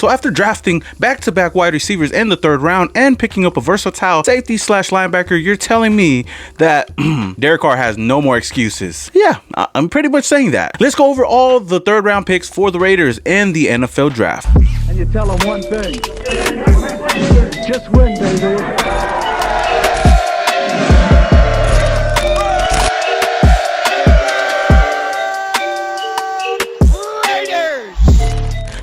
So after drafting back-to-back wide receivers in the 3rd round and picking up a versatile safety slash linebacker, you're telling me that Derek Carr has no more excuses. Yeah, I'm pretty much saying that. Let's go over all the 3rd round picks for the Raiders in the NFL draft. And you tell them one thing. Just win, baby.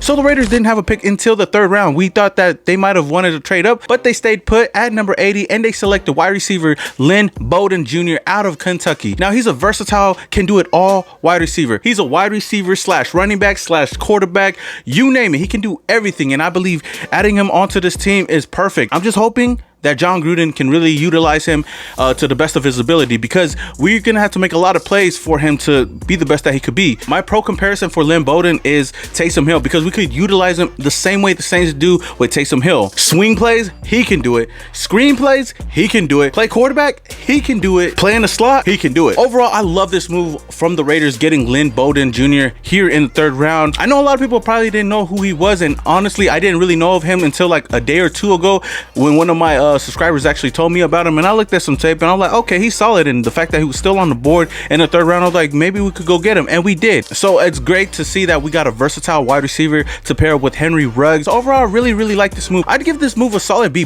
So the Raiders didn't have a pick until the 3rd round. We thought that they might have wanted to trade up, but they stayed put at number 80 and they selected wide receiver Lynn Bowden Jr. out of Kentucky. Now he's a versatile, can do it all wide receiver. He's a wide receiver slash running back slash quarterback, you name it. He can do everything, and I believe adding him onto this team is perfect. I'm just hoping that John Gruden can really utilize him to the best of his ability, because we're gonna have to make a lot of plays for him to be the best that he could be. My pro comparison for Lynn Bowden is Taysom Hill, because we could utilize him the same way the Saints do with Taysom Hill. Swing plays, he can do it. Screen plays, he can do it. Play quarterback, he can do it. Play in the slot, he can do it. Overall, I love this move from the Raiders getting Lynn Bowden Jr. here in the 3rd round. I know a lot of people probably didn't know who he was, and honestly, I didn't really know of him until like a day or two ago when one of my subscribers actually told me about him, and I looked at some tape and I'm like, okay, he's solid. And the fact that he was still on the board in the 3rd round, I was like, maybe we could go get him, and we did. So it's great to see that we got a versatile wide receiver to pair up with Henry Ruggs. Overall, I really like this move. I'd give this move a solid B+.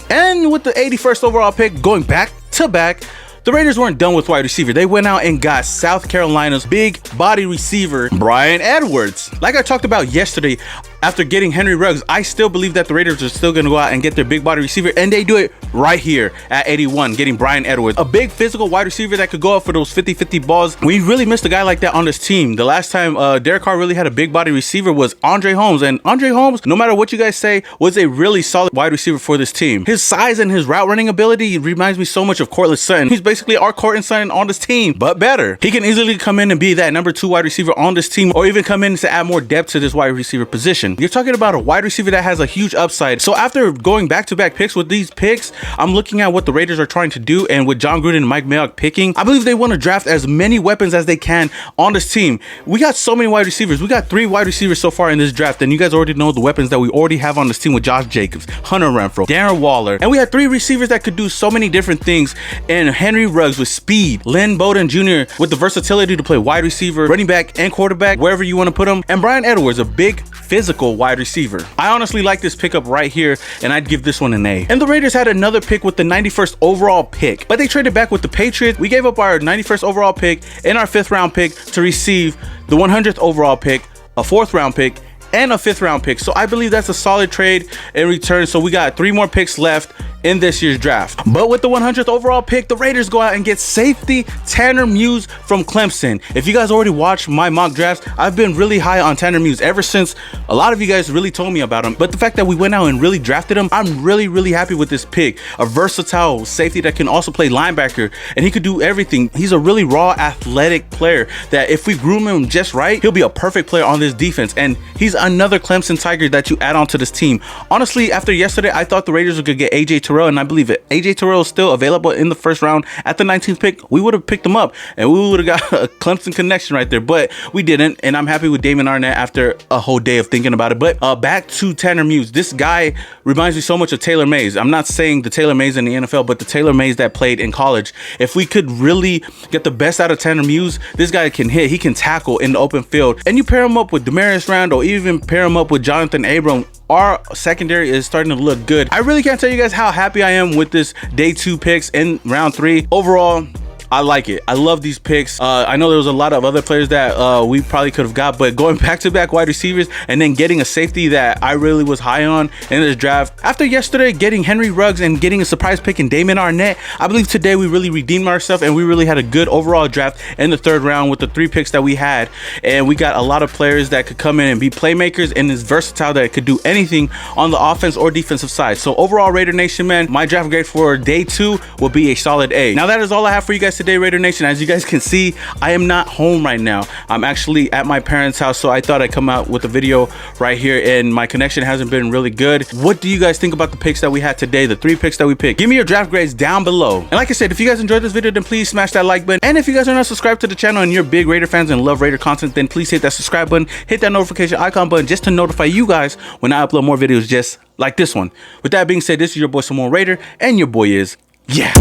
And with the 81st overall pick, going back to back, the Raiders weren't done with wide receiver. They went out and got South Carolina's big body receiver, Bryan Edwards. Like I talked about yesterday, after getting Henry Ruggs, I still believe that the Raiders are still going to go out and get their big body receiver, and they do it right here at 81, getting Bryan Edwards, a big physical wide receiver that could go up for those 50-50 balls. We really missed a guy like that on this team. The last time Derek Carr really had a big body receiver was Andre Holmes, and Andre Holmes, no matter what you guys say, was a really solid wide receiver for this team. His size and his route running ability reminds me so much of Courtland Sutton. He's basically our Courtland Sutton on this team, but better. He can easily come in and be that number 2 wide receiver on this team, or even come in to add more depth to this wide receiver position. You're talking about a wide receiver that has a huge upside. So after going back-to-back picks with these picks, I'm looking at what the Raiders are trying to do, and with John Gruden and Mike Mayock picking, I believe they want to draft as many weapons as they can on this team. We got so many wide receivers. We got 3 wide receivers so far in this draft, and you guys already know the weapons that we already have on this team with Josh Jacobs, Hunter Renfrow, Darren Waller, and we had 3 receivers that could do so many different things, and Henry Ruggs with speed, Lynn Bowden Jr. with the versatility to play wide receiver, running back, and quarterback, wherever you want to put him, and Bryan Edwards, a big physical wide receiver. I honestly like this pickup right here, and I'd give this one an A. And the Raiders had another pick with the 91st overall pick, but they traded back with the Patriots. We gave up our 91st overall pick and our 5th round pick to receive the 100th overall pick, a 4th round pick, and a 5th round pick. So I believe that's a solid trade in return. So we got 3 more picks left in this year's draft. But with the 100th overall pick, the Raiders go out and get safety Tanner Muse from Clemson. If you guys already watched my mock drafts, I've been really high on Tanner Muse ever since a lot of you guys really told me about him. But the fact that we went out and really drafted him, I'm really happy with this pick. A versatile safety that can also play linebacker, and he could do everything. He's a really raw athletic player that if we groom him just right, he'll be a perfect player on this defense. And he's another Clemson Tiger that you add on to this team. Honestly, after yesterday, I thought the Raiders would get AJ Terrell, and I believe it. AJ Terrell is still available in the 1st round at the 19th pick. We would have picked him up, and we would have got a Clemson connection right there, but we didn't. And I'm happy with Damon Arnett after a whole day of thinking about it. But back to Tanner Muse. This guy reminds me so much of Taylor Mays. I'm not saying the Taylor Mays in the NFL, but the Taylor Mays that played in college. If we could really get the best out of Tanner Muse, this guy can hit, he can tackle in the open field. And you pair him up with Demarius Randall, even pair him up with Jonathan Abram, our secondary is starting to look good. I really can't tell you guys how happy I am with this day 2 picks in round 3. Overall, I like it. I love these picks. I know there was a lot of other players that we probably could have got, but going back-to-back wide receivers and then getting a safety that I really was high on in this draft. After yesterday getting Henry Ruggs and getting a surprise pick in Damon Arnett, I believe today we really redeemed ourselves, and we really had a good overall draft in the 3rd round with the 3 picks that we had. And we got a lot of players that could come in and be playmakers, and is versatile that could do anything on the offense or defensive side. So overall, Raider Nation, man, my draft grade for day 2 will be a solid A. Now that is all I have for you guys guys today, Raider Nation. As you guys can see, I am not home right now. I'm actually at my parents' house, so I thought I'd come out with a video right here, and my connection hasn't been really good. What do you guys think about the picks that we had today, the 3 picks that we picked? Give me your draft grades down below. And like I said, if you guys enjoyed this video, then please smash that like button. And if you guys are not subscribed to the channel and you're big Raider fans and love Raider content, then please hit that subscribe button, hit that notification icon button just to notify you guys when I upload more videos just like this one. With that being said, this is your boy Simone Raider, and your boy is, yeah.